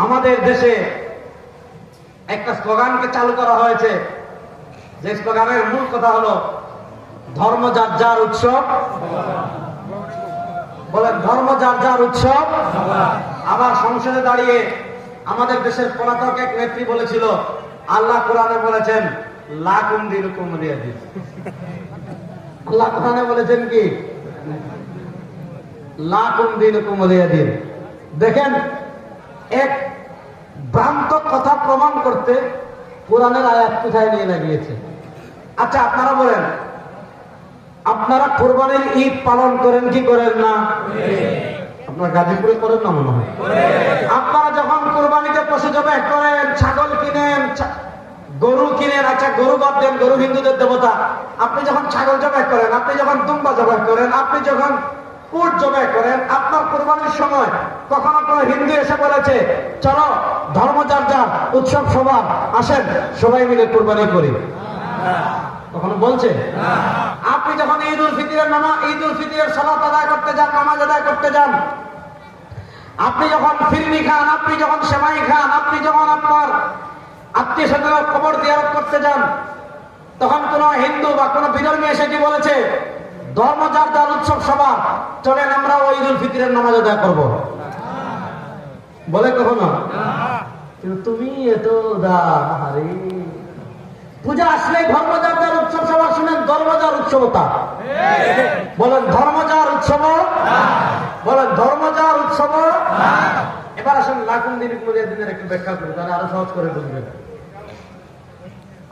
আমাদের দেশে একটা স্লোগানকে চালু করা হয়েছে, যে স্লোগানের মূল কথা হলো ধর্ম যার যার উৎসব। বলেন ধর্ম যার যার উৎসব। আবার সংসদে দাঁড়িয়ে আমাদের দেশের পলাতক এক নেত্রী বলেছিল, আল্লাহ কোরআনে বলেছেন লাকুম দিনুকুম ওয়ালিয়া দিন। আল্লাহ কোরআনে বলেছেন কি? লাকুম দিনুকুম ওয়ালিয়া দিন। দেখেন, এক ভ্রান্ত কথা প্রমাণ করতে কোরআনের আয়াত কোথায় নিয়ে লাগিয়েছে। আচ্ছা আপনারা বলেন, আপনারা কোরবানির ঈদ পালন করেন কি করেন না? আপনারা গাজীপুরে করেন না মনে হয়। আপনারা যখন কোরবানিতে পশু জবাই করেন, ছাগল কিনেন, গরু কিনেন, আচ্ছা গরু বাদ দেন, গরু হিন্দুদের দেবতা। আপনি যখন ছাগল জবাই করেন, আপনি যখন দুম্বা জবাই করেন, আপনি যখন উট জবাই করেন, আপনার কোরবানির সময় কখনো কোনো হিন্দু এসে বলেছে চলো ধর্ম যার যার উৎসব সবার, আসেন সবাই মিলে কোরবানি করি? কখনো বলছে? আপনি যখন ঈদ উল ফিতরের সালাত আদায় করতে যান, নামাজ আদায় করতে যান, আপনি যখন ফিরনি খান, আপনি যখন সেমাই খান, আপনি যখন আপনার আত্মীয় স্বজনের কবর জিয়ারত করতে যান, তখন কোন হিন্দু বা কোন বিধর্মী এসে কি বলেছে ধর্ম যার যার উৎসব সবার, চলেন আমরা ওই ঈদ উল ফিতরের নামাজ আদায় করবো? বলে কখনো? কিন্তু তুমি এত পূজা আসলে ধর্ম যার যার উৎসব সবার, শুনেন ধর্ম যার উৎসবতা। বলেন ধর্ম যার উৎসব। বলেন ধর্ম যার উৎসব। এবার আসেন লাকুম দিনুকুম ওয়ালিয়া দিনের একটু ব্যাখ্যা করি, তাহলে আরো সহজ করে বুঝবেন।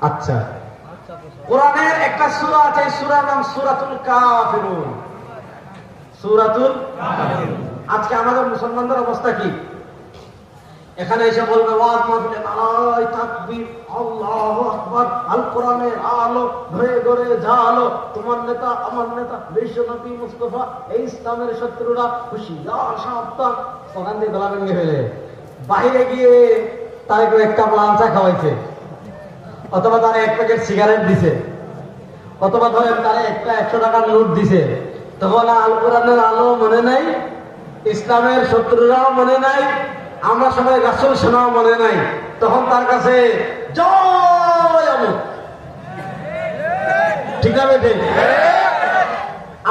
আচ্ছা, কোরআনের একটা সূরা আছে, এই সূরার নাম সূরাতুল কাফিরুন। সূরাতুল কাফিরুন। আজকে আমাদের মুসলমানদের অবস্থা কি? এখানে এসে বলবে ওয়াজ মাহফিলে নারায়ে তাকবীর, আল্লাহু আকবার, আল কোরআনের আলো ঘরে ঘরে জালো, তোমার নেতা আমার নেতা বিশ্ব নবী মুস্তাফা, এই ইসলামের শত্রুরা হুঁশিয়ার সাবধান। ওখান দিয়ে গলা ভেঙে ফেলে বাইরে গিয়ে তার এক কাপ লাঞ্চা খাওয়াইছে, অথবা তারা এক প্যাকেট সিগারেট দিছে, অথবা ধরেন তারা একটা 100 টাকার নোট দিছে। তখন আল কোরআনের আলো মনে নাই, ইসলামের শত্রুরাও মনে নাই, আমরা সবাই রাসূল শোনাও মনে নাই। তখন তার কাছে জয় আমুক। ঠিক আছে? ঠিক।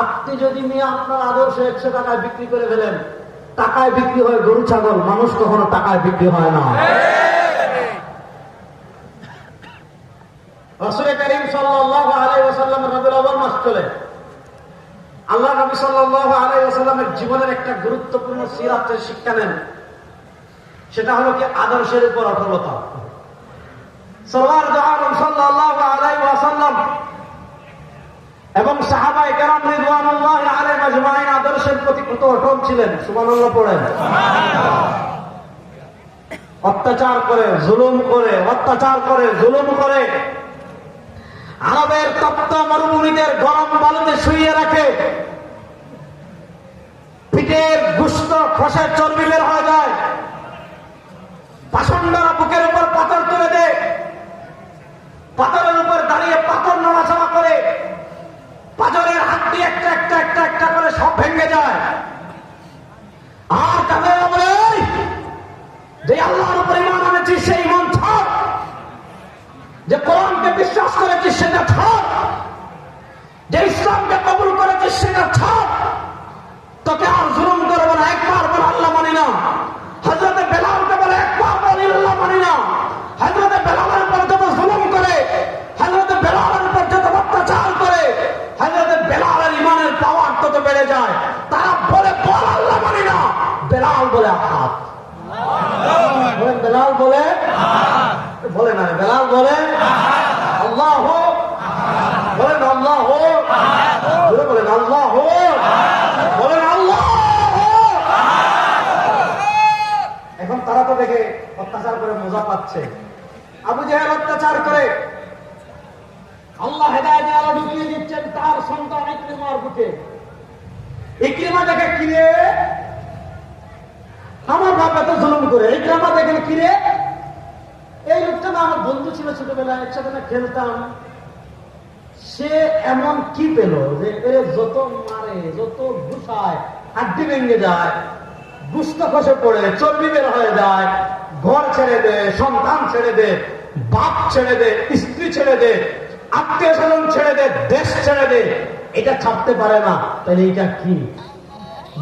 আপনি যদি নিয়ে আপনার আদর্শ 100 টাকায় বিক্রি করে ফেলেন, টাকায় বিক্রি হয় গরু ছাগল, মানুষ কখনো টাকায় বিক্রি হয় না। রাসূল কারীম সাল্লাল্লাহু আলাইহি ওয়াসাল্লাম রবিউল আউয়াল মাস চলে, আল্লাহ নবী সাল্লাল্লাহু আলাইহি ওয়াসাল্লামের জীবনের একটা গুরুত্বপূর্ণ সিরাত শিক্ষা নেন। সেটা হলো কি আদর্শের উপর অটলতা। সরওয়ার দো আলম সাল্লাল্লাহু আলাইহি ওয়াসাল্লাম এবং সাহাবায়ে কেরাম রিদওয়ানুল্লাহি আলাইহিম আজমাইন আদর্শের প্রতি কত অটল ছিলেন। সুবহানাল্লাহ পড়েন। অত্যাচার করে, জুলুম করে, অত্যাচার করে, জুলুম করে, আরবের তপ্ত মরুভূমিদের গরম বালুতে শুইয়ে রাখে, পিঠের গুস্ত খসে চর্বি বের হয়ে যায়, পাষণ্ডরা বুকের উপর পাথর তুলে দেয়, পাথরের উপর দাঁড়িয়ে পাথর নড়াচড়া করে, পাথরের হাত দিয়ে একটা একটা একটা একটা করে সব ভেঙে যায়। আর তাদের বলে যে আল্লাহর উপর ঈমান আনেছিস সেই ঈমান ছাড়, যে কোরআনকে বিশ্বাস করেছিস সেটা ছাড়, যে ইসলামকে কবুল করেছিস সেটা ছাড়, তোকে আর জুলুম করবো না। একবার বলে আল্লাহ মানি না। হযরতে বেলালকে বলে একবার বলে আল্লাহ মানি না। হযরতে বেলালের উপর যত জুলুম করে, হযরতে বেলালের উপর যত অত্যাচার করে, হযরতে বেলালের ঈমানের পাওয়ার তত বেড়ে যায়। তারা বলে বল আল্লাহ মানি না, বেলাল বলে আহাদ। বলেন বেলাল বলে বলে না, বেলাল বলে আল্লাহ। বলেন আল্লাহ, বলেন আল্লাহ, বলেন আল্লাহ। এখন তারা তো দেখে অত্যাচার করে মজা পাচ্ছে। আবু জেহেল অত্যাচার করে, আল্লাহ হেদায়েতের আলো ঢুকিয়ে দিচ্ছেন তার সন্তান ইকরিমার বুকে। ইকরিমা দেখে কিরে আমার বাপ এত জুলুম করে, ইকরিমা দেখে কিরে এই লোকটা না আমার বন্ধু ছিল ছোটবেলায়, একসাথে না খেলতাম, সে এমন কি পেল যে এর যত মারে, যত ঘুষায়, হাড্ডি ভেঙে যায়, গুস্ত খসে পড়ে, চর্বি বের হয়ে যায়, ঘর ছেড়ে দে, সন্তান ছেড়ে দে, বাপ ছেড়ে দে, স্ত্রী ছেড়ে দে, আত্মীয় স্বজন ছেড়ে দে, দেশ ছেড়ে দে, এটা ছাড়তে পারে না, তাহলে এটা কি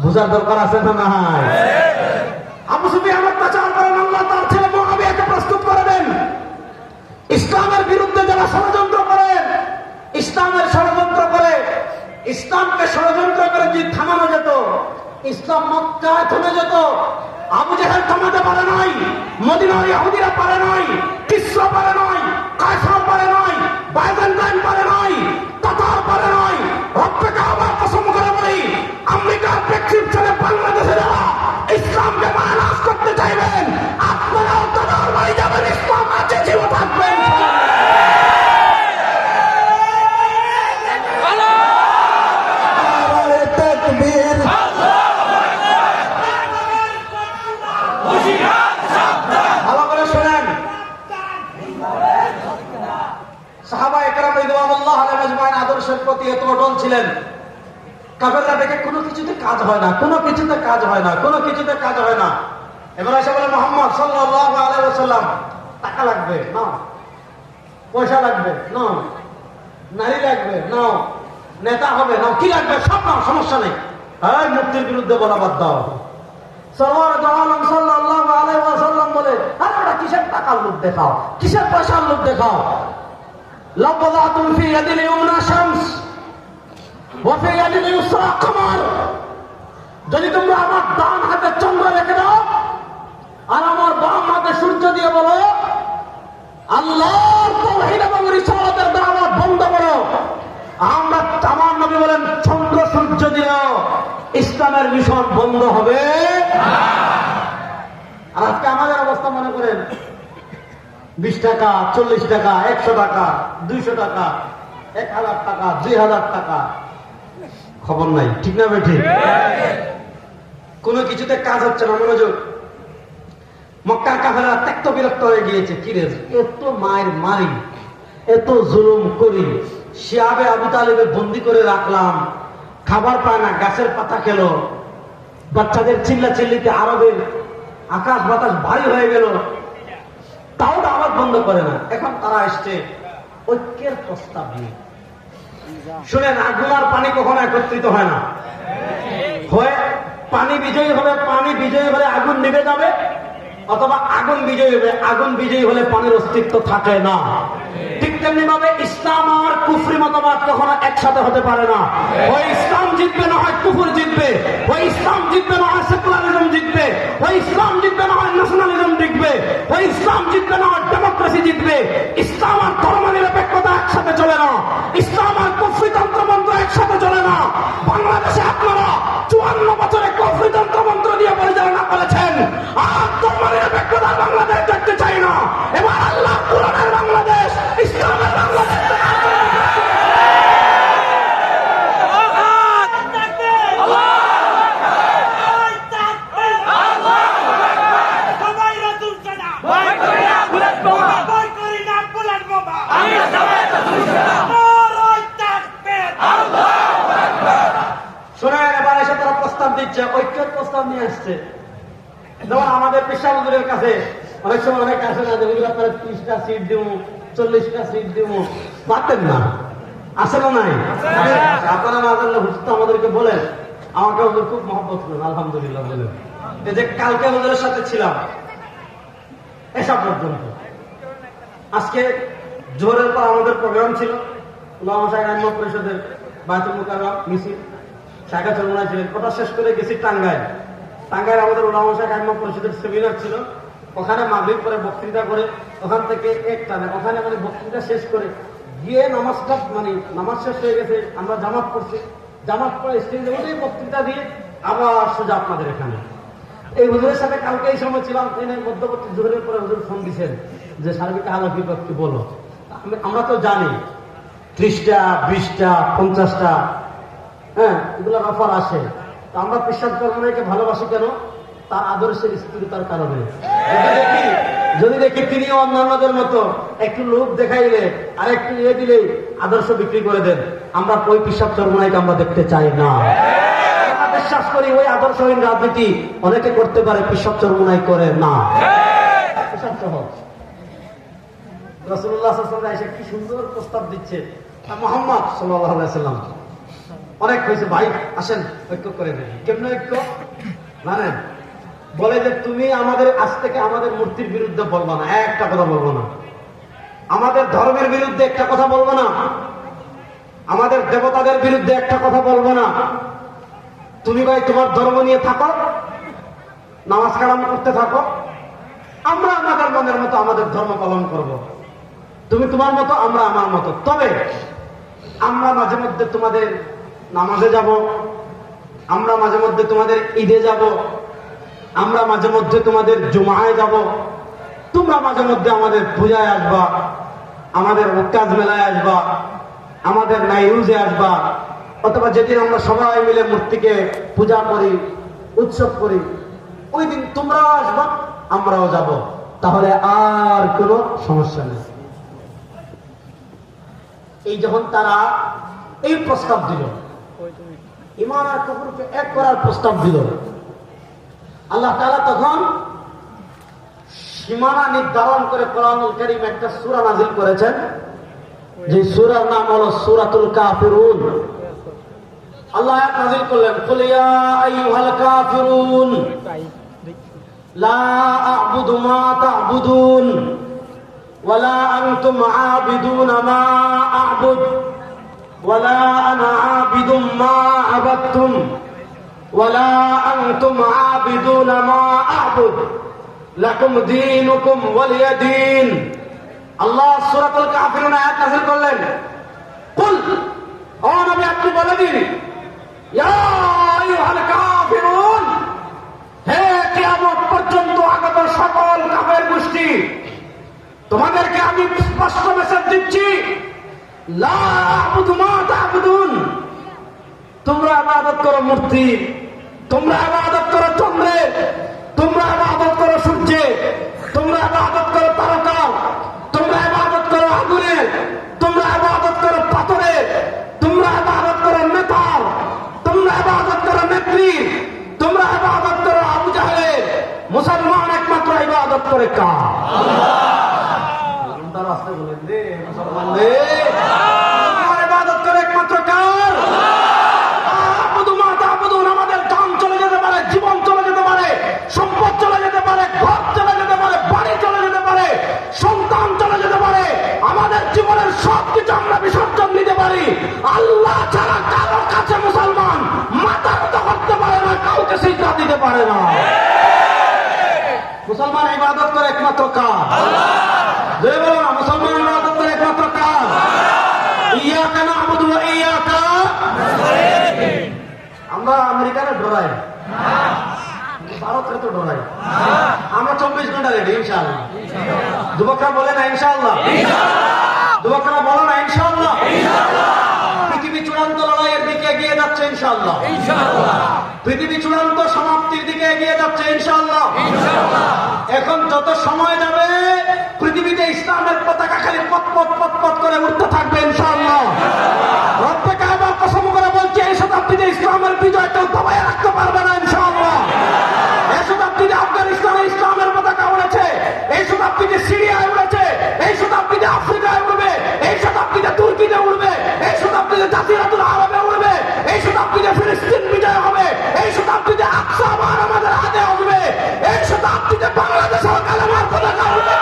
বোঝার দরকার আছে না নাই? আবু সুফিয়ান অত্যাচার করেন, আল্লাহ তার ছেলে মুআবিয়াকে প্রস্তুত করে দেন। ইসলামের বিরুদ্ধে যারা ষড়যন্ত্র করে, ইসলামের ষড়যন্ত্র করে, ইসলামকে ষড়যন্ত্র করে যদি থামানো যেত, ইসলাম মক্কায় থেমে যেত। আবু জেহেল থামাতে পারে নাই, মদিনার ইহুদিরা পারে নাই, কিসরা পারে নাই, কায়সার পারে নাই, বাইজেন্টাইন পারে নাই, তাতার পারে নাই। রব্বে কাবার কসম করে বলি, আমেরিকার প্রেক্ষিত ছেড়ে বাংলাদেশেরা ইসলামকে মানাস করতে চাইবেন, আপনারাও তাদের বাড়ি যাবেন, ইসলাম আছে, জীব থাকবেন। ভালো করে শোনেন, সাহাবা একরাম রিদওয়ানুল্লাহ আলাইহিম আজমাইন আদর্শের প্রতি এত অটল ছিলেন। কাফেররা দেখে কোনো কিছুতে কাজ হয় না, কোনো কিছুতে কাজ হয় না, কোনো কিছুতে কাজ হয় না। এবার এসে বলে, মুহাম্মদ সাল্লাল্লাহু আলাইহি ওয়াসাল্লাম, টাকা লাগবে নাও, পয়সা লাগবে নাও, নারী লাগবে নাও, নেতা হবে নাও, কি লাগবে সব নাও, সমস্যা নেই। এই মুক্তির বিরুদ্ধে বলা বাদ দাও। সরওয়ার দো আলম সাল্লাল্লাহু আলাইহি ওয়াসাল্লাম বলে, আরে ওটা কিসের টাকার লোভ দেখাও, কিসের পয়সার লোভ দেখাও। লাবদাতুন ফি ইয়াদিল ইউমনা শামস ওয়া ফি ইয়াদিল ইউসরা কমর। যদি তোমরা আমার ডান হাতে চন্দ্র রেখে দাও আর আমার বাম হাতে সূর্য দিয়ে বলো আল্লাহর তাওহীদ এবং রিসালাতের দাওয়াত বন্ধ করো, আমরা আমার নবী বলেন চন্দ্র সূর্য দিলেও ইসলামের মিশন বন্ধ হবে না। আর আজকে আমাদের অবস্থা মনে করেন 20 টাকা, 40 টাকা, 100 টাকা, 200 টাকা, 1000 টাকা, 2000 টাকা, খবর নাই, ঠিক না ভাই? ঠিক। কোনো কিছুতে কাজ হচ্ছে না, মনোযোগ। মক্কার কাফেররা ত্যক্ত বিরক্ত হয়ে গিয়েছে, কি রে এত মায়ের মারি, এত জুলুম করি, শিয়াবে আবু তালিবে বন্দি করে রাখলাম, খাবার পায় না, গাছের পাতা খেলো, বাচ্চাদের চিল্লা চিল্লিতে আরবের আকাশ বাতাস ভারী হয়ে গেল, তাও আওয়াজ বন্ধ করে না। এখন তারা এসছে ঐক্যের প্রস্তাব নিয়ে। শুনেন, আগুন আর পানি কখনো একত্রিত হয় না, হয় পানি বিজয়ী হবে, পানি বিজয়ী হলে আগুন নিভে যাবে, অথবা আগুন বিজয়ী হবে, আগুন বিজয়ী হলে পানির অস্তিত্ব থাকে না। ঠিক তেমনি ভাবে ইসলাম আর কুফরি মতবাদ কখনো একসাথে হতে পারে না। ওই ইসলাম জিতবে না হয় কুফর জিতবে, ওই ইসলাম জিতবে না হয় সেকুলারিজম জিতবে, ওই ইসলাম জিতবে না হয় ন্যাশনালিজম জিতবে, ওই ইসলাম জিতবে না হয় ডেমোক্রেসি জিতবে। ইসলাম আর ধর্মনিরপেক্ষতা একসাথে চলে না, ইসলাম আর কুফরি তন্ত্রমন্ত্র একসাথে চলে না। বাংলাদেশে আপনারা 54 বছরে কুফরি তন্ত্রমন্ত্র দিয়ে পরিচালনা করেছেন, আর ধর্মনিরপেক্ষতা বাংলাদেশ দেখতে চাই না। এবার আল্লাহ কোরআনের বাংলাদেশ, ইসলামের বাংলাদেশ। শোনেন, এবার এসে তারা প্রস্তাব দিচ্ছে, ঐক্যের প্রস্তাব নিয়ে আসছে। যেমন আমাদের পেশা হুজুরের কাছে অনেক সময় অনেক আসে না, যে আপনারা 30টা সিট দিব, 40টা সিট দিব, পারতেন না, আসে না নাই? আপনারা না জানলে হুজুর তো আমাদেরকে বলেন, আমাকে হুজুর খুব মহব্বত করেন, আলহামদুলিল্লাহ বলেন। এই যে কালকে হুজুরের সাথে ছিলাম এসা পর্যন্ত, আজকে জোহরের পর আমাদের প্রোগ্রাম ছিল উলামা শাইখ আইম্মা পরিষদের বায়তুল মুকাররম মিছিল, শাখা চরমনায় ছিলেন। ওটা শেষ করে গেছি টাঙ্গাইল। টাঙ্গাইল আমাদের উলামা শাইখ আইম্মা পরিষদের সেমিনার ছিল, ওখানে মাগরিব করে বক্তৃতা করে, ওখান থেকে একটানে ওখানে মানে বক্তৃতা শেষ করে গিয়ে নামাজটা মানে নামাজ শেষ হয়ে গেছে, আমরা জামাত পড়ছি, জামাত পড়ে স্টেজে উঠে বক্তৃতা দিয়ে আবার সোজা আপনাদের এখানে। এই হুজুরের সাথে কালকে এই সময় ছিলাম, মধ্যবর্তী জোহরের পরে হুজুর ফোন দিচ্ছেন যে সার্বিক হালাকি কি বলো। আমরা তো জানি 30টা 20টা 50টা হ্যাঁ এগুলোর অফার আসে। তো আমরা পেশাব কর্মীকে ভালোবাসি কেন? তার আদর্শের স্থিরতার কারণে। যদি দেখি তিনি অন্যান্যদের মতো একটু লোভ দেখাইলে আর একটু ইয়ে দিলেই আদর্শ বিক্রি করে দেন, আমরা ওই পেশাব কর্মীকে আমরা দেখতে চাই না। বিশ্বাস করি ওই আদর্শহীন রাজনীতি অনেকে করতে পারে, পেশাব চরমুনাই করে না। সব সহজ। রাসূলুল্লাহ সাল্লাল্লাহু আলাইহি ওয়াসাল্লাম এসে কি সুন্দর প্রস্তাব দিচ্ছে, মুহাম্মদ সাল্লাল্লাহু আলাইহি ওয়াসাল্লাম অনেক হয়েছে ভাই, আসেন ঐক্য করে দেন। কেমন ঐক্য জানেন? বলে যে তুমি আমাদের আজ থেকে আমাদের মূর্তির বিরুদ্ধে বলবো না, একটা কথা বলবো না, আমাদের ধর্মের বিরুদ্ধে একটা কথা বলবো না, আমাদের দেবতাদের বিরুদ্ধে একটা কথা বলবো না। তুমি ভাই তোমার ধর্ম নিয়ে থাকো, নামাজ কালাম করতে থাকো, আমরা আমাদের মনের মতো আমাদের ধর্ম পালন করব। তুমি তোমার মতো, আমরা আমার মতো। তবে আমরা মাঝে মধ্যে তোমাদের নামাজে যাব, আমরা মাঝে মধ্যে তোমাদের ঈদে যাব, আমরা মাঝে মধ্যে তোমাদের জুমায় যাব, তোমরা মাঝে মধ্যে আমাদের পূজায় আসবা, আমাদের ওকাজ মেলায় আসবা, আমাদের নাইরুজে আসবা, অথবা যেদিন আমরা সবাই মিলে মূর্তিকে পূজা করি, উৎসব করি, ওই দিন তোমরাও আসবা, আমরাও যাব, তাহলে আর কোনো সমস্যা নেই। এই যখন তারা এই প্রস্তাব দিল, ঈমান আর কুফরকে এক করার প্রস্তাব দিল, আল্লাহ তাআলা তখন সীমানা নির্ধারণ করে কোরআনুল কারীম একটা সূরা নাযিল করেছেন, যে সূরার নাম হলো সূরাতুল কাফিরুন। আল্লাহ আয়াত নাযিল করলেন, কুল ইয়া আইয়ুহাল কাফিরুন লা আ'বুদু মা তা'বুদুন ওয়া লা আনতুম আ'বিদুনা মা আ'বুদ ওয়া লা আনা আ'বিদুম মা আ'বাদতুম ওয়া লা আনতুম আ'বিদুনা মা আ'বুদ লাকুম দীনুকুম ওয়ালিয়া দীন। আল্লাহ সূরাতুল কাফিরুন আয়াত নাযিল করলেন, কুল, ও নবী আপনি বলে দিন, ইয়া আইয়ুহাল কাফিরুন, হে কিয়ামত পর্যন্ত আগত সকল কাফের গোষ্ঠী, তোমাদেরকে আমি স্পষ্ট মেসেজ দিচ্ছি, লা আ'বুদু মা তা'বুদুন, তোমরা ইবাদত করো মূর্তি, তোমরা ইবাদত করো চন্দ্রের, তোমরা ইবাদত করো সূর্যের, তোমরা ইবাদত করো তারকার, তোমরা ইবাদত করো আগুনের, তোমরা ইবাদত করো পাথরের, তোমরা ইবাদত করো নেতার, তোমরা ইবাদত করো নেত্রীর, তোমরা ইবাদত করো আবু জাহেলের। মুসলমান একমাত্র ইবাদত করে কার? আল্লাহ। তার আসতে বলেন রে মুসলমান রে, ইবাদত করে একমাত্র কার? আবুদু মা তা'বুদুন। আমাদের জান চলে যেতে পারে, জীবন চলে যেতে পারে, সম্পদ চলে যেতে পারে, ঘর চলে যেতে পারে, বাড়ি চলে যেতে পারে, সন্তান চলে যেতে পারে, আমাদের জীবনের সবকিছু আমরা বিসর্জন দিতে পারি, আল্লাহ ছাড়া কারোর কাছে মুসলমান মাথা নত করতে পারে না, কাউকে সিজদা দিতে পারে না। মুসলমান ইবাদত করে একমাত্র কার? যে বলো না, মুসলমান ইবাদত করে একমাত্র কার? ইয়াকা না'বুদু ওয়া ইয়াকা নাস্তাঈন। আমরা আমেরিকারে ডরাই, ভারতকে তো ডরাই, আমরা 24 ঘন্টা রেডি ইনশাআল্লাহ। যুবকরা বলে না ইনশাআল্লাহ, যুবকরা বলো না ইনশাআল্লাহ। পৃথিবী চূড়ান্ত লড়াইয়ের দিকে এগিয়ে যাচ্ছে ইনশাআল্লাহ, পৃথিবী চূড়ান্ত সমাপ্তির দিকে এগিয়ে যাচ্ছে ইনশাআল্লাহ। এখন যত সময় যাবে পৃথিবীতে ইসলামের পতাকা খালি পথ পথ পথ পথ করে উঠতে থাকবে ইনশাআল্লাহ। রব্বে কাবার কসম করে বলছে, এই শতাব্দীতে ইসলামের বিজয় কেউ দবায় রাখতে পারবে না ইনশাআল্লাহ। এই শতাব্দীতে আফগানিস্তানে ইসলামের পতাকা উড়েছে, এই শতাব্দীতে সিরিয়ায় উড়েছে, এই শতাব্দীতে আফ্রিকায় উড়বে, এই শতাব্দীতে তুর্কিতে উড়বে, এই শতাব্দীতে জাজিরাতুল আরবে উড়বে, এই শতাব্দীতে ফিলিস্তিন বিজয় হবে, এই শতাব্দীতে আকসা আবার আমাদের হাতে আসবে, এই শতাব্দীতে বাংলাদেশের কালেমার পতাকা উড়বে।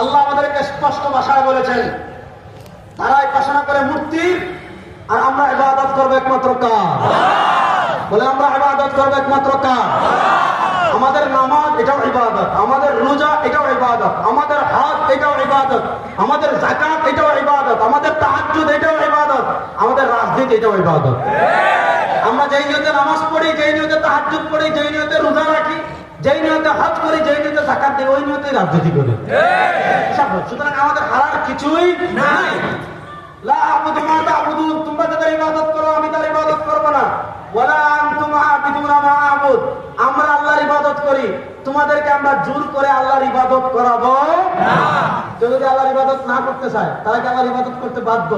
আল্লাহ আমাদেরকে স্পষ্ট ভাষায় বলেছেন, তারাই উপাসনা করে মূর্তি, আর আমরা ইবাদত করবো একমাত্র কার? বলে আমরা ইবাদত করবো একমাত্র কার? আমাদের নামাজ এটাও ইবাদত, আমাদের রোজা এটাও ইবাদত, আমাদের হজ এটাও ইবাদত, আমাদের যাকাত এটাও ইবাদত, আমাদের তাহাজ্জুদ এটাও ইবাদত, আমাদের রাজনীতি এটাও ইবাদত। আমরা যেই নিয়তে নামাজ পড়ি, যেই নিয়তে তাহাজ্জুদ পড়ি, যেই নিয়তে রোজা রাখি, যেই নিয়তে হজ করি, যেই নিয়তে যাকাত দিই, ওই নিয়তে রাজনীতি করি। সুতরাং আমাদের হারার কিছুই নাই। লা আবুদু মা তা'বুদুন, তোমরা যাদের ইবাদত করো আমি তার ইবাদত করব না। ওয়ালা আনতুম আবিদুনা মা আবুদ, আমরা আল্লাহর ইবাদত করি, তোমাদেরকে আমরা জোর করে আল্লাহর ইবাদত করাবো না। কেউ যদি আল্লাহর ইবাদত না করতে চায় তারা কি আল্লাহর ইবাদত করতে বাধ্য?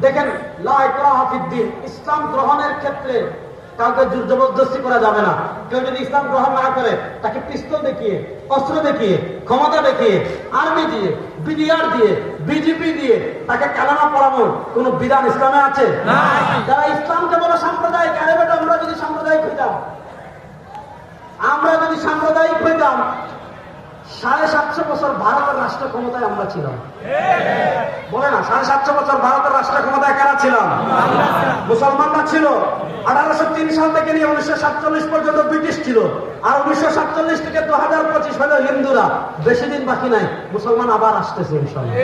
দেখেন, লা ইকরাহা ফিদ্দীন, ইসলাম গ্রহণের ক্ষেত্রে কাউকে জোর জবরদস্তি করা যাবে না। কেউ যদি ইসলাম গ্রহণ না করে তাকে পিস্তল দেখিয়ে, অস্ত্র দেখিয়ে, ক্ষমতা দেখিয়ে, আর্মি দিয়ে, বিডিআর দিয়ে, বিজেপি দিয়ে তাকে কালেমা পড়ানোর কোন বিধান ইসলামে আছে? যারা ইসলামকে বলে সাম্প্রদায়িক, আরে বেটা আমরা যদি সাম্প্রদায়িক হইতাম, 750 বছর ভারতের রাষ্ট্র ক্ষমতায় আমরা ছিলাম। বলে না, 750 বছর ভারতের রাষ্ট্র ক্ষমতায় কারা ছিলাম? মুসলমানরা ছিল। 1803 সাল থেকে নিয়ে 1947 পর্যন্ত ব্রিটিশ ছিল। আর 1947 থেকে 2025 হলো হিন্দুরা। বেশি দিন বাকি নাই, মুসলমান আবার আসতেছে ইনশাআল্লাহ।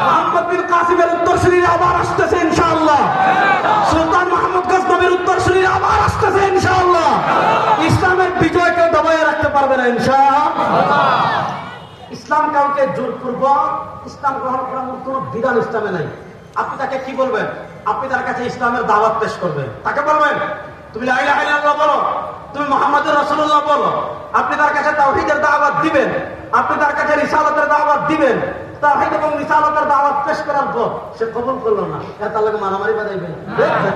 মোহাম্মদ বিন কাসিমের উত্তরসূরিরা আবার আসতেছে ইনশাআল্লাহ। সুলতান মাহমুদ গজনবীর উত্তরসূরিরা আবার আসতেছে ইনশাআল্লাহ। ইসলামের বিজয় কেউ দবাইয়ে রাখতে পারবে না ইনশাআল্লাহ। ইসলাম কাউকে জোরপূর্বক ইসলাম গ্রহণ করার কোনো বিধান ইসলামে নাই। আপনি তাকে কি বলবেন? আপনি তার কাছে ইসলামের দাওয়াত পেশ করবেন। তাকে বলবেন তুমি লা ইলাহা ইল্লাল্লাহ বলো, তুমি মুহাম্মদুর রাসূলুল্লাহ বলো। আপনি তার কাছে তাওহীদের দাওয়াত দিবেন, আপনি তার কাছে রিসালাতের দাওয়াত দিবেন। তাওহীদ এবং রিসালাতের দাওয়াত পেশ করার পর সে কবুল করলো না, তার লাগে মারামারি বাঁধাইবেন।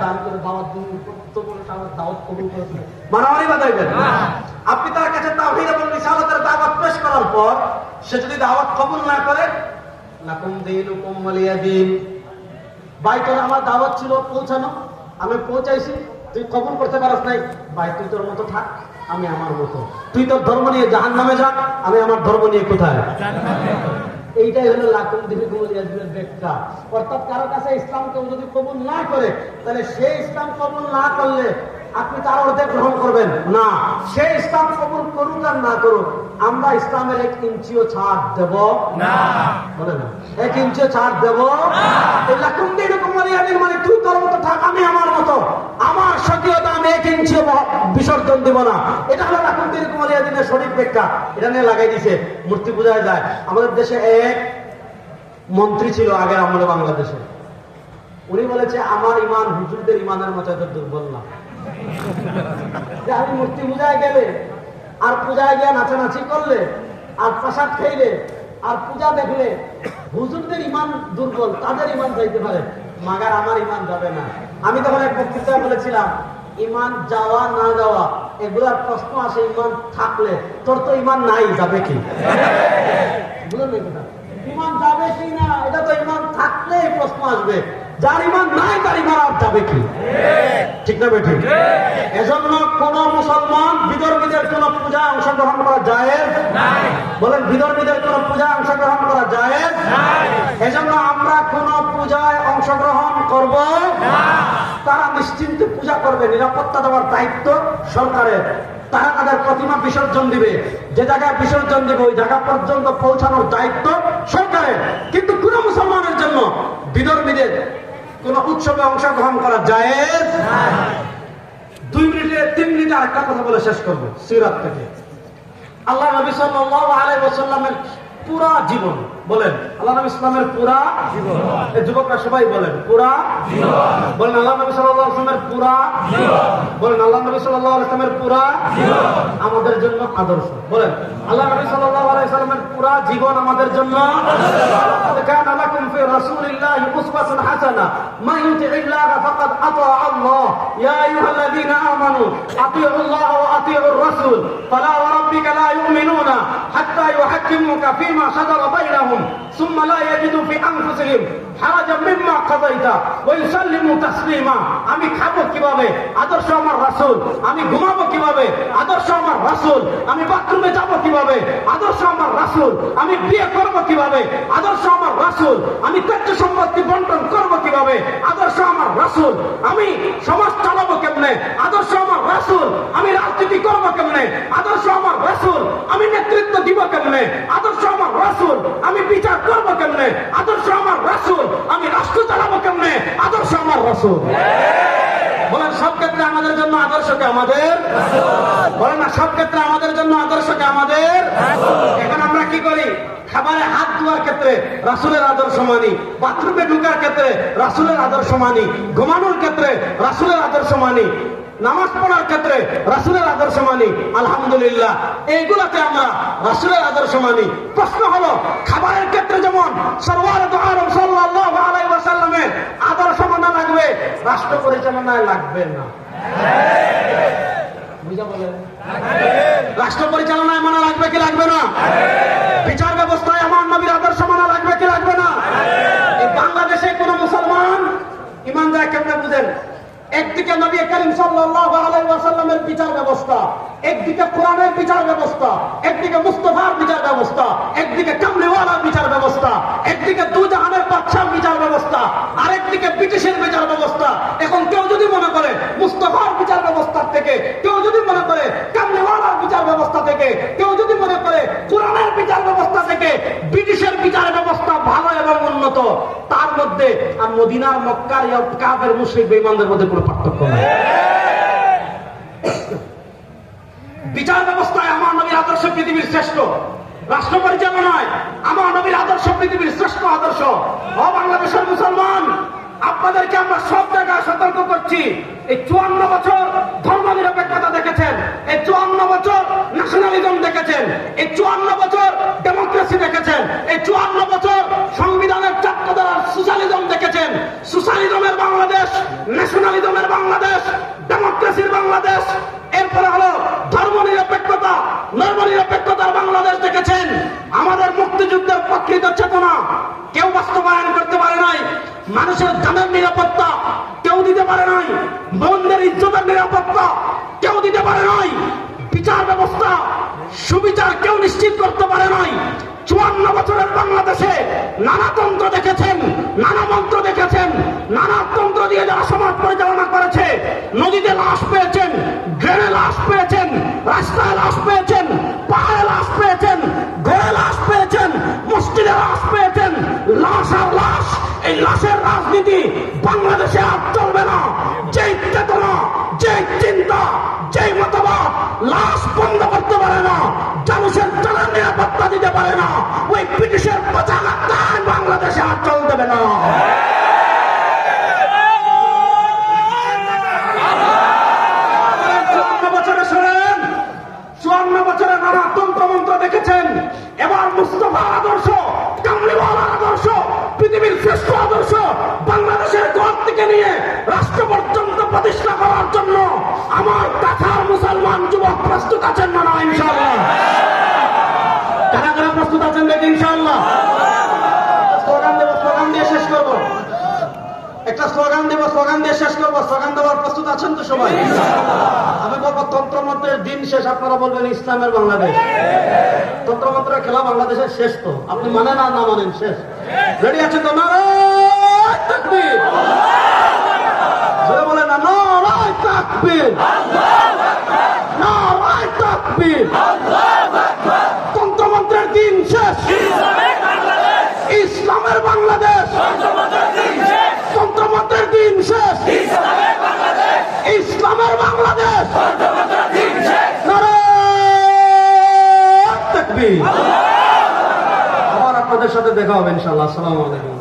আমি করে দাওয়াত দিই, তো বলে দাওয়াত কবুল করেছে, মারামারি বাঁধাইবেন। আপনি তার কাছে তাওহীদ এবং রিসালাতের দাওয়াত পেশ করার পর সে যদি দাওয়াত কবুল না করে, লাকুম দীনুকুম ওয়ালিয়া দীন। ভাই তোর আমার দাওয়াত ছিল পৌঁছানো, আমি পৌঁছাইছি, তুই কবুল করতে পারস নাই, ভাই তুই তোর মতো থাক, আমি আমার মতো। তুই তোর ধর্ম নিয়ে জাহান্নামে যা, আমি আমার ধর্ম নিয়ে কোথায়? এইটাই হলো লাকুম দীনুকুম ওয়ালিয়া দীনের ব্যাখ্যা। অর্থাৎ কারো কাছে ইসলাম কেউ যদি কবুল না করে, তাহলে সে ইসলাম কবুল না করলে আপনি তার অর্ধেক গ্রহণ করবেন না। সে ইসলাম কবুল করুক আর না করুক, আমরা ইসলামের 1 ইঞ্চিও ছাড় দেব না। বলে না, 1 ইঞ্চিও ছাড় দেব না। লাকুম দীনুকুম ওয়ালিয়া দীন মানে তুই তোর মতো থাক, আমি আমার মতো, আমার স্বকীয়তা আমি 1 ইঞ্চিও বিসর্জন দেব না। এটা হলো লাকুম দীনুকুম ওয়ালিয়া দীনের সঠিক ব্যাখ্যা। এটা নিয়ে লাগাই দিছে মূর্তি পূজায় যায়। আমাদের দেশে এক মন্ত্রী ছিল আগের আমলে বাংলাদেশে, উনি বলেছে আমার ইমান হুজুরদের ইমানের মতো এত দুর্বল না। আমি মূর্তি পূজায় গেলে আর পূজায় গিয়ে নাচানাচি করলে আর প্রসাদ খাইলে আর পূজা দেখলে হুজুরদের ইমান দুর্বল, তাদের ইমান যাইতে পারে, মাগার আমার ইমান যাবে না। আমি তখন এক বক্তৃতায় বলেছিলাম, ইমান যাওয়া না যাওয়া এগুলার প্রশ্ন আসে ইমান থাকলে। তোর তো ইমান নাই, যাবে কি? বুঝলেন না, ইমান যাবে কি না এটা তো ইমান থাকলে প্রশ্ন আসবে। যার ইমান নাই তার ইমান আর যাবে কি? ঠিক না বেঠিক? এজন্য কোন মুসলমান বিধর্মীদের কোন পূজায় অংশগ্রহণ করা জায়েজ নাই। বলেন, বিধর্মীদের কোন পূজায় অংশগ্রহণ করা জায়েজ নাই। এজন্য আমরা কোন পূজায় অংশগ্রহণ করব না। তারা নিশ্চিন্তে পূজা করবে, নিরাপত্তা দেওয়ার দায়িত্ব সরকারের। তারা তাদের প্রতিমা বিসর্জন দিবে, যে জায়গায় বিসর্জন দিবে ওই জায়গা পর্যন্ত পৌঁছানোর দায়িত্ব সরকারের। কিন্তু কোন মুসলমানের জন্য বিধর্মীদের কোন উৎসবে অংশগ্রহণ করা জায়েজ নাই। 2 মিনিটে 3 মিনিটে আরেকটা কথা বলে শেষ করবো সিরাত থেকে। আল্লাহ নবী সাল্লাল্লাহু আলাইহি ওয়াসাল্লামের পুরা জীবন, বলেন আল্লাহ নবী ইসলামের পুরা জীবন। এই যুবকরা সবাই বলেন পুরা জীবন। বলেন আল্লাহ নবী সাল্লাল্লাহু আলাইহি ওয়াসাল্লামের পুরা জীবন। বলেন আল্লাহ নবী সাল্লাল্লাহু আলাইহি ওয়াসাল্লামের পুরা জীবন আমাদের জন্য আদর্শ। বলেন আল্লাহ নবী সাল্লাল্লাহু আলাইহি ওয়াসাল্লামের পুরা জীবন আমাদের জন্য আদর্শ। কানা লাকুম ফি রাসূলিল্লাহি উসওয়াতুন হাসানাহ মান ইউতি'িল্লাহা ফাকাদ আতা আল্লাহ ইয়া আইয়ুহাল্লাযীনা আমানু আতিউল্লাহ ওয়া আতিউর রাসূল ফালা ওয়া রাব্বিকা লা ইউমিনুনা হাত্তা ইউহাক্কিমুকা ফীমা শাজারা বাইনাহুম সুম্মা লা ইয়াজিদু ফি আনফুসিহিম হারাজাম মিম্মা কাযাইতা ওয়া ইউসাল্লিমু তাসলিমা। আমি খাবো কিভাবে? আদর্শ আমার রাসূল। আমি ঘুমাবো কিভাবে? আদর্শ আমার রাসূল। আমি বাথরুমে যাব কিভাবে? আদর্শ আমার রাসূল। আমি বিয়ে করব কিভাবে? আদর্শ আমার রাসূল। আমি ত্যায্য সম্পত্তি বন্টন করব কিভাবে? আদর্শ আমার রাসূল। আমি সমাজ চালাবো কেমনে? আদর্শ আমার রাসূল। আমি রাজনীতি করব কেমনে? আদর্শ আমার রাসূল। আমি নেতৃত্ব দিব কেমনে? আদর্শ আমার রাসূল। আমি বিচার করব কেমনে? আদর্শ আমার রাসূল। আমি রাষ্ট্র চালাবো কেমনে? আদর্শ আমার রাসূল। বলেন সব ক্ষেত্রে আমাদের জন্য আদর্শকে আমাদের, বলেন না সব ক্ষেত্রে আমাদের জন্য আদর্শকে আমাদের। এখন আমরা কি করি? খাবারে হাত ধোয়ার ক্ষেত্রে রাসূলের আদর্শ মানি, বাথরুমে ঢোকার ক্ষেত্রে রাসূলের আদর্শ মানি, ঘুমানোর ক্ষেত্রে রাসূলের আদর্শ মানি, নামাজ পড়ার ক্ষেত্রে রাসূলের আদর্শ মানি। আলহামদুলিল্লাহ, এইগুলাতে আমরা রাসূলের আদর্শ মানি। প্রশ্ন হলো, খাবারের ক্ষেত্রে যেমন সরওয়ারে দু আলম সাল্লাল্লাহু আলাইহি ওয়াসাল্লামের আদর্শ মানা লাগবে, রাষ্ট্র পরিচালনায় লাগবে না। বুঝা বলেন, রাষ্ট্র পরিচালনায় মানা লাগবে কি লাগবে না? বিচার ব্যবস্থায় আমার নবীর আদর্শ মানা লাগবে কি লাগবে না? এই বাংলাদেশে কোন মুসলমান ইমানদার কেমনে বুঝেন? একদিকে নবী করিম সাল্লাল্লাহু আলাইহি ওয়াসাল্লামের বিচার ব্যবস্থা, একদিকে কোরআনের বিচার ব্যবস্থা, একদিকে মুস্তাফার বিচার ব্যবস্থা, একদিকে কামলিওয়ালার বিচার ব্যবস্থা, একদিকে দু জাহানের বাদশার বিচার ব্যবস্থা, আরেকদিকে ব্রিটিশের বিচার ব্যবস্থা। এখন কেউ যদি মনে করে মুস্তাফার বিচার ব্যবস্থা থেকে, কেউ যদি মনে করে কামলিওয়ালার বিচার ব্যবস্থা থেকে, কেউ যদি মনে করে কোরআনের বিচার ব্যবস্থা থেকে ব্রিটিশের বিচার ব্যবস্থা ভালো এবং উন্নত, তার মধ্যে আর মদিনার মক্কার কাফের মুশরিক বেঈমানদের মধ্যে কোনো পার্থক্য নেই। বিচার ব্যবস্থায় আমার নবীর আদর্শ পৃথিবীর শ্রেষ্ঠ, রাষ্ট্র পরিচালনায় আমার নবীর আদর্শ পৃথিবীর শ্রেষ্ঠ আদর্শ। ও বাংলাদেশের মুসলমান, আপনাদেরকে আমরা সব জায়গায় সতর্ক করছি। এই 54 বছর ধর্ম নিরপেক্ষতা দেখেছেন, এই 54 বছর ন্যাশনালিজম দেখেছেন, এই 54 বছর ডেমোক্রেসি দেখেছেন, এই 54 বছর সংবিধানের চারটাধারার সোশ্যালিজম দেখেছেন। সোশ্যালিজমের বাংলাদেশ, ন্যাশনালিজমের বাংলাদেশ, ডেমোক্রেসির বাংলাদেশ, এরপরে হলো ধর্ম নিরপেক্ষতা, নর্মনিরপেক্ষতার বাংলাদেশ দেখেছেন। আমাদের মুক্তিযুদ্ধের প্রকৃত চেতনা কেউ বাস্তবায়ন করতে পারে নাই। মানুষের জানের নিরাপত্তা কেউ দিতে পারে নাই, বোনদের ইজ্জতের নিরাপত্তা কেউ দিতে পারে নাই, বিচার ব্যবস্থা সুবিচার কেউ নিশ্চিত করতে পারে নাই। 54 বছরের বাংলাদেশে নানা তন্ত্র দেখেছেন, নানা মন্ত্র দেখেছেন, নানা তন্ত্র দিয়ে যারা সমাজ পরিচালনা করেছে। নদীতে লাশ পেয়েছেন, ড্রেনে লাশ পেয়েছেন, রাস্তায় লাশ পেয়েছেন, পাহাড়ে লাশ পেয়েছেন, ঘরে লাশ পেয়েছেন, মসজিদে লাশ পেয়েছেন। লাশ আর লাশ, এই লাশের রাজনীতি বাংলাদেশে আর চলবে না। যেই চেতনা, যেই চিন্তা, যেই মতবাদ লাশ বন্ধ করতে পারে না, মানুষের জানের নিরাপত্তা দিতে পারে না, ওই ব্রিটিশের পতাকা বাংলাদেশে আর চল দেবে না। নানা তন্ত্রমন্ত্র দেখেছেন। এবার মুস্তাফার আদর্শ, কামলিওয়ালার আদর্শ, পৃথিবীর শ্রেষ্ঠ আদর্শ বাংলাদেশের ঘর থেকে নিয়ে রাষ্ট্র পর্যন্ত প্রতিষ্ঠা করার জন্য আমার কাছার মুসলমান যুবক প্রস্তুত আছেন না? না ইনশাআল্লাহ। কারা কারা প্রস্তুত আছেন দেখি ইনশাআল্লাহ। স্লোগান দেব, স্লোগান দিয়ে শেষ করবো। একটা স্লোগান দেব, স্লোগান দিয়ে শেষ করবো। স্লোগান দেওয়ার প্রস্তুত আছেন তো সবাই? আমি বলবো তন্ত্রমন্ত্রের দিন শেষ, আপনারা বলবেন ইসলামের বাংলাদেশ। তন্ত্রমন্ত্রের খেলা বাংলাদেশের শেষ তো, আপনি মানেন আর না মানেন শেষ। রেডি আছেন তো? নারায়ে তাকবীর, জোরে বলেন না, নারায়ে তাকবীর, নারায়ে তাকবীর। তন্ত্রমন্ত্রের দিন শেষ, ইসলামের বাংলাদেশ। তন্ত্রমন্ত্রের দিন শেষ, ইসলামের বাংলাদেশ। নারায়ে তাকবীর। আবার আপনাদের সাথে দেখা হবে ইনশাআল্লাহ। আসসালামু আলাইকুম।